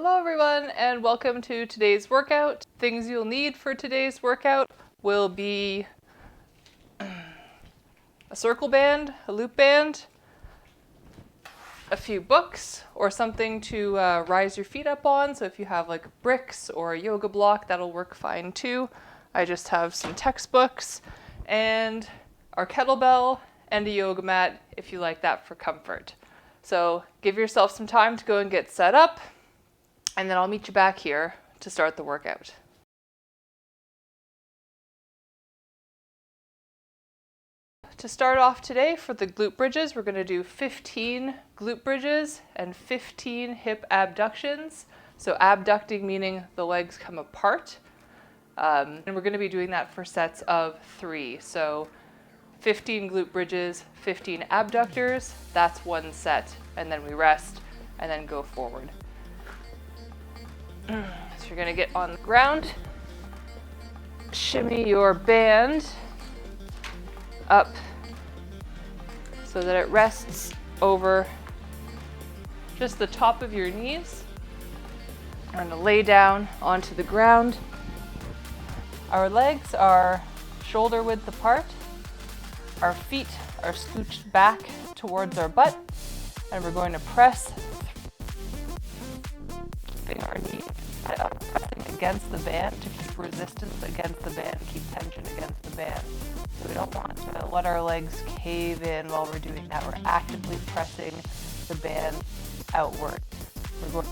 Hello everyone and welcome to today's workout. Things you'll need for today's workout will be a circle band, a loop band, a few books or something to rise your feet up on. So if you have like bricks or a yoga block, that'll work fine too. I just have some textbooks and our kettlebell and a yoga mat if you like that for comfort. So give yourself some time to go and get set up, and then I'll meet you back here to start the workout. To start off today for the glute bridges, we're going to do 15 glute bridges and 15 hip abductions. So abducting meaning the legs come apart. And we're going to be doing that for sets of 3. So 15 glute bridges, 15 abductors, that's one set. And then we rest and then go forward. So you're going to get on the ground, shimmy your band up so that it rests over just the top of your knees. We're going to lay down onto the ground. Our legs are shoulder width apart. Our feet are scooched back towards our butt, and we're going to press our knees pressing against the band to keep resistance against the band, keep tension against the band. So we don't want to let our legs cave in while we're doing that. We're actively pressing the band outward. We're going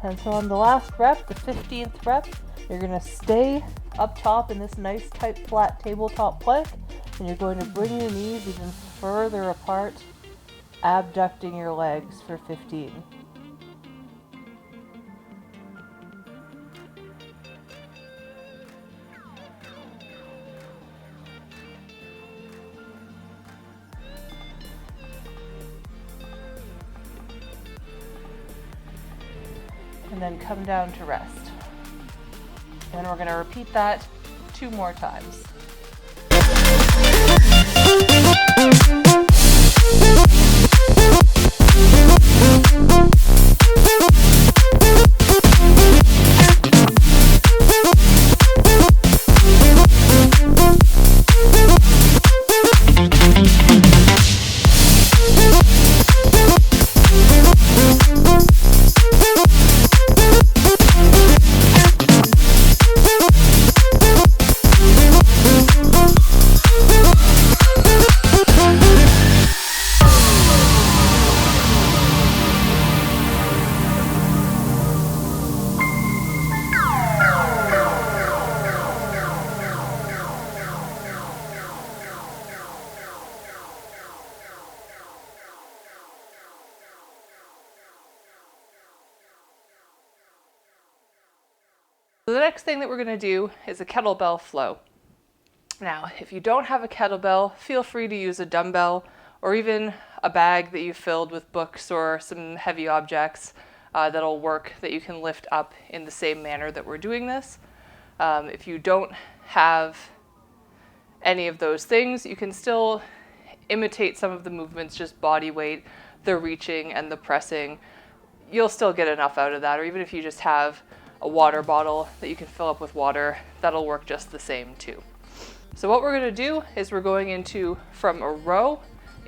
And so on the last rep, the 15th rep, you're going to stay up top in this nice tight flat tabletop plank, and you're going to bring your knees even further apart, abducting your legs for 15. And then come down to rest. And we're going to repeat that 2 more times. So the next thing that we're going to do is a kettlebell flow. Now, if you don't have a kettlebell, feel free to use a dumbbell or even a bag that you filled with books or some heavy objects that'll work, that you can lift up in the same manner that we're doing this. If you don't have any of those things, you can still imitate some of the movements, just body weight, the reaching and the pressing. You'll still get enough out of that, or even if you just have a water bottle that you can fill up with water, that'll work just the same too. So what we're going to do is we're going into from a row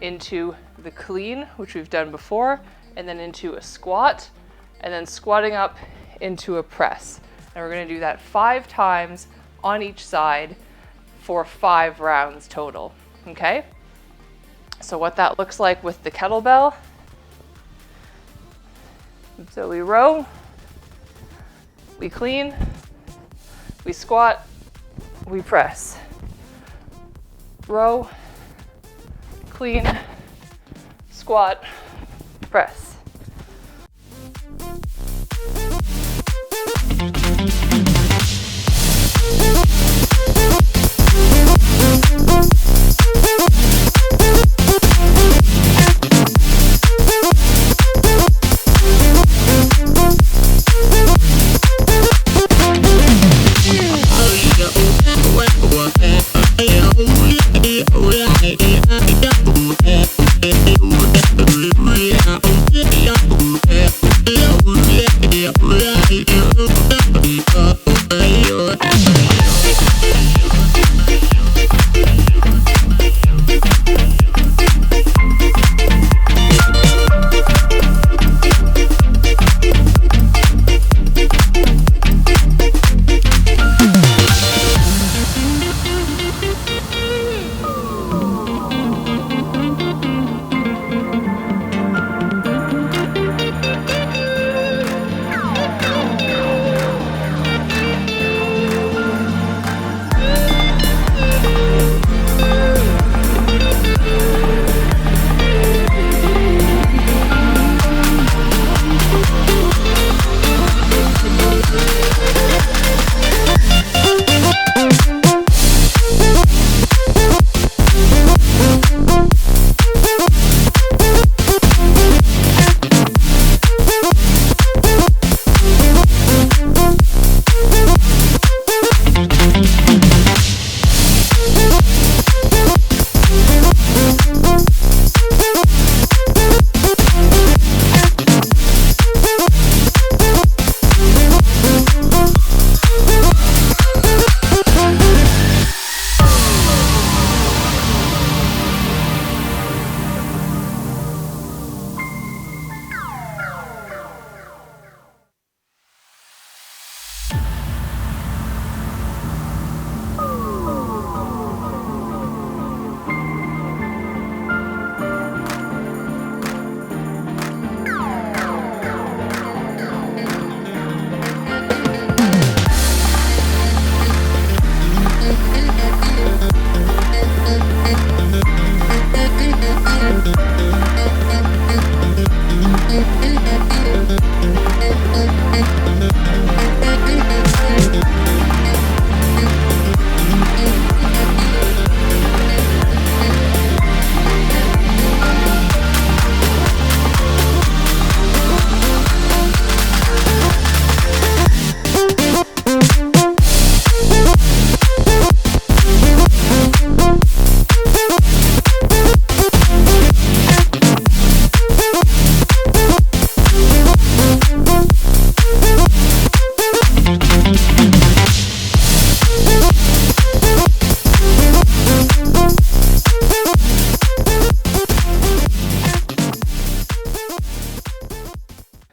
into the clean, which we've done before, and then into a squat, and then squatting up into a press. And we're going to do that 5 times on each side for 5 rounds total. Okay? So what that looks like with the kettlebell. So we row, we clean, we squat, we press. Row, clean, squat, press.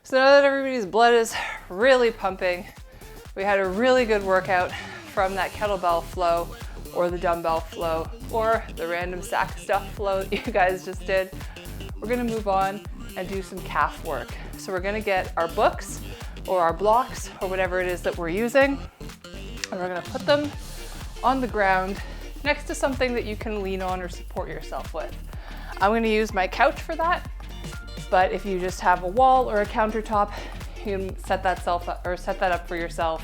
So now that everybody's blood is really pumping, we had a really good workout from that kettlebell flow or the dumbbell flow or the random sack stuff flow that you guys just did. We're gonna move on and do some calf work. So we're gonna get our books or our blocks or whatever it is that we're using, and we're gonna put them on the ground next to something that you can lean on or support yourself with. I'm gonna use my couch for that, but if you just have a wall or a countertop, you can set that up for yourself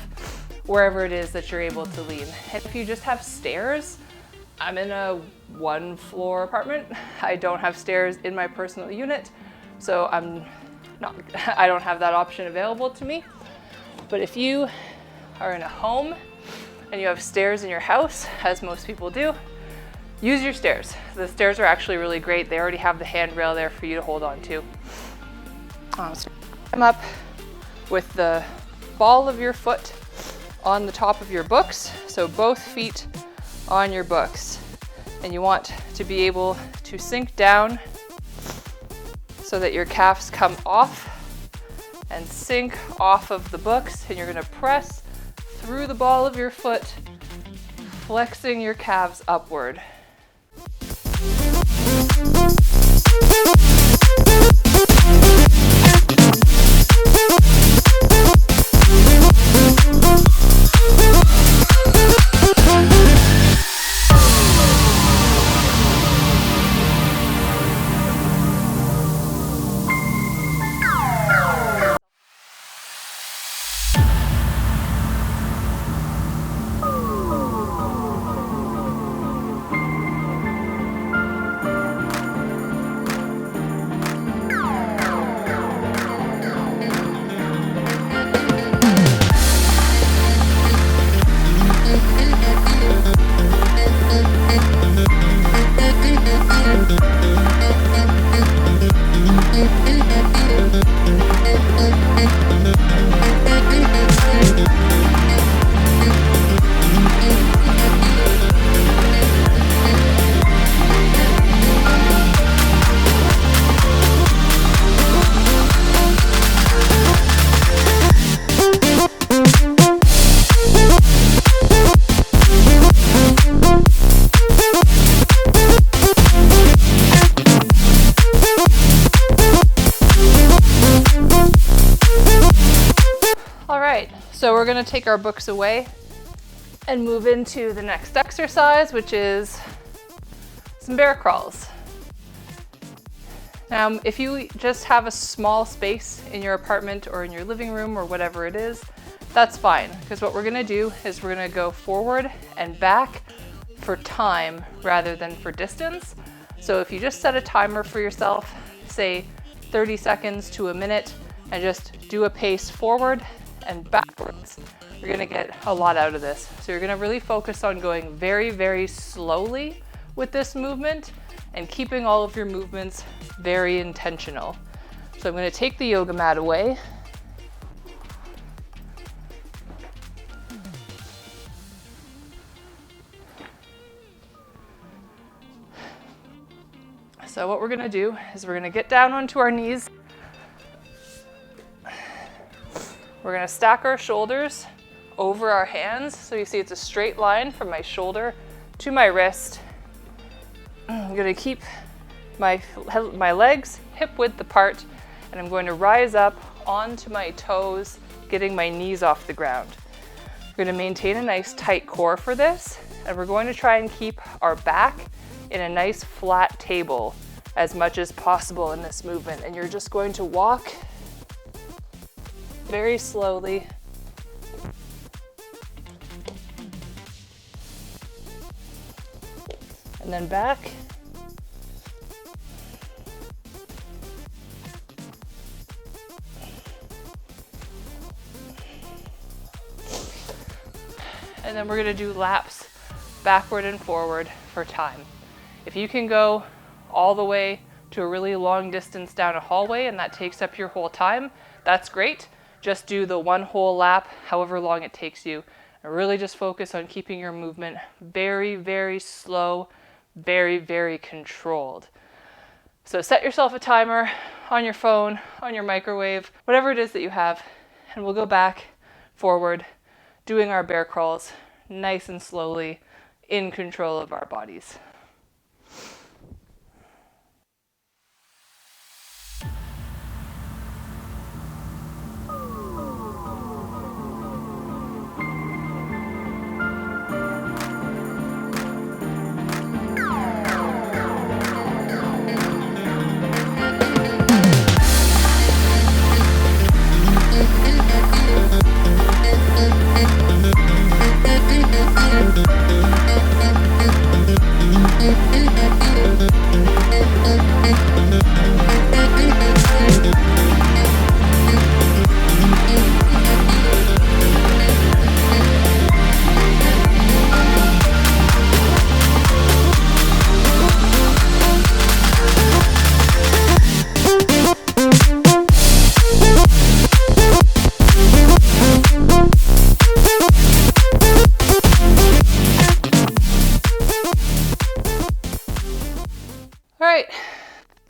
wherever it is that you're able to lean. And if you just have stairs, I'm in a 1-floor apartment. I don't have stairs in my personal unit, so I don't have that option available to me. But if you are in a home and you have stairs in your house, as most people do, use your stairs. The stairs are actually really great. They already have the handrail there for you to hold on to. So come up with the ball of your foot on the top of your books, so both feet on your books. And you want to be able to sink down so that your calves come off and sink off of the books, and you're gonna press through the ball of your foot, flexing your calves upward. So we're gonna take our books away and move into the next exercise, which is some bear crawls. Now, if you just have a small space in your apartment or in your living room or whatever it is, that's fine, because what we're gonna do is we're gonna go forward and back for time rather than for distance. So if you just set a timer for yourself, say 30 seconds to a minute, and just do a pace forward and backwards, you're gonna get a lot out of this. So you're gonna really focus on going very, very slowly with this movement and keeping all of your movements very intentional. So I'm gonna take the yoga mat away. So what we're gonna do is we're gonna get down onto our knees. We're gonna stack our shoulders over our hands. So you see it's a straight line from my shoulder to my wrist. I'm gonna keep my legs hip width apart, and I'm going to rise up onto my toes, getting my knees off the ground. We're gonna maintain a nice tight core for this, and we're going to try and keep our back in a nice flat table as much as possible in this movement. And you're just going to walk very slowly. And then back. And then we're gonna do laps backward and forward for time. If you can go all the way to a really long distance down a hallway and that takes up your whole time, that's great. Just do the one whole lap, however long it takes you. And really just focus on keeping your movement very, very slow, very, very controlled. So set yourself a timer on your phone, on your microwave, whatever it is that you have, and we'll go back, forward, doing our bear crawls nice and slowly, in control of our bodies.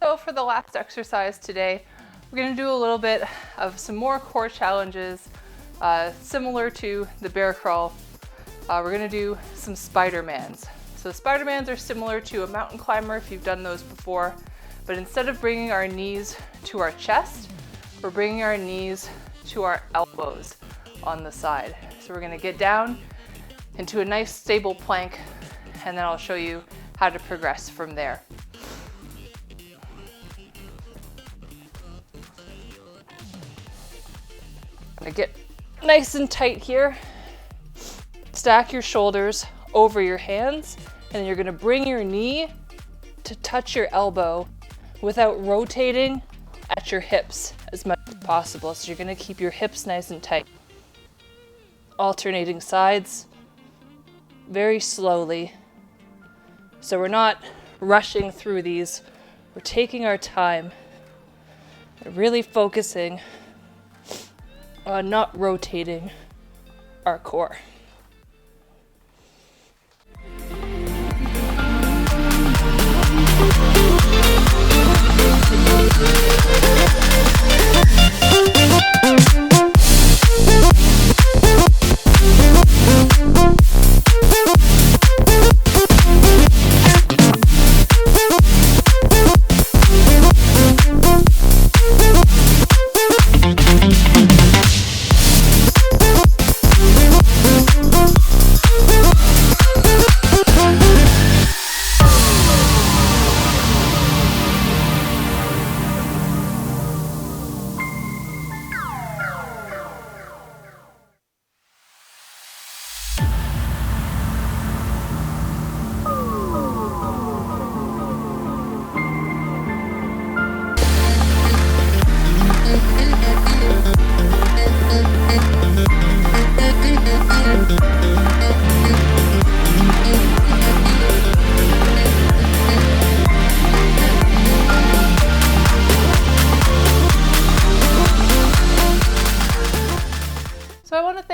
So for the last exercise today, we're going to do a little bit of some more core challenges similar to the bear crawl. We're going to do some Spider-Mans. So Spider-Mans are similar to a mountain climber if you've done those before, but instead of bringing our knees to our chest, we're bringing our knees to our elbows on the side. So we're going to get down into a nice stable plank, and then I'll show you how to progress from there. Gonna get nice and tight here. Stack your shoulders over your hands, and then you're gonna bring your knee to touch your elbow without rotating at your hips as much as possible. So you're gonna keep your hips nice and tight. Alternating sides very slowly. So we're not rushing through these. We're taking our time. We're really focusing on not rotating our core.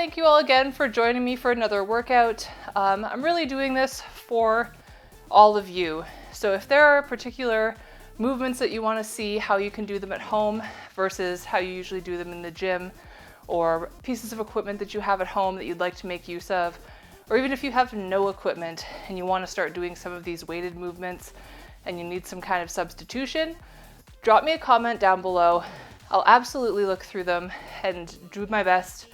thank you all again for joining me for another workout. I'm really doing this for all of you. So if there are particular movements that you want to see how you can do them at home versus how you usually do them in the gym, or pieces of equipment that you have at home that you'd like to make use of, or even if you have no equipment and you want to start doing some of these weighted movements and you need some kind of substitution, drop me a comment down below. I'll absolutely look through them and do my best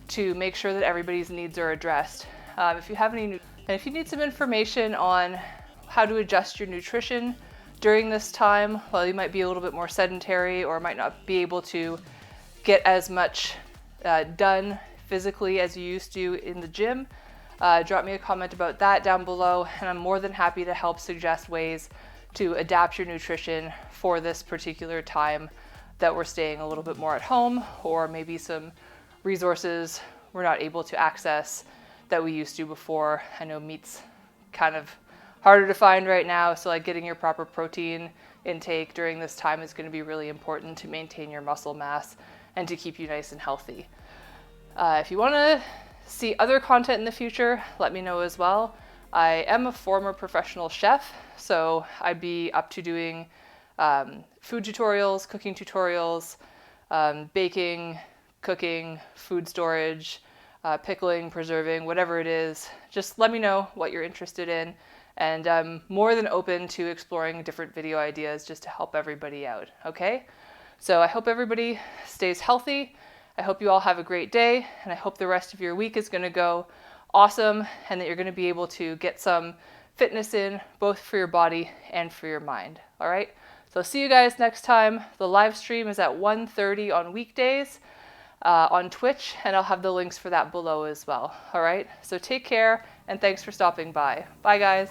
to make sure that everybody's needs are addressed. If you need some information on how to adjust your nutrition during this time, while you might be a little bit more sedentary or might not be able to get as much done physically as you used to in the gym, drop me a comment about that down below, and I'm more than happy to help suggest ways to adapt your nutrition for this particular time that we're staying a little bit more at home, or maybe some resources we're not able to access that we used to before. I know meat's kind of harder to find right now, so like getting your proper protein intake during this time is going to be really important to maintain your muscle mass and to keep you nice and healthy. If you want to see other content in the future, let me know as well. I am a former professional chef, so I'd be up to doing food tutorials, cooking tutorials, baking, cooking, food storage, pickling, preserving, whatever it is. Just let me know what you're interested in, and I'm more than open to exploring different video ideas just to help everybody out, okay? So I hope everybody stays healthy. I hope you all have a great day, and I hope the rest of your week is going to go awesome and that you're going to be able to get some fitness in, both for your body and for your mind. All right? So see you guys next time. The live stream is at 1:30 on weekdays on Twitch, and I'll have the links for that below as well. All right? So take care, and thanks for stopping by. Bye, guys.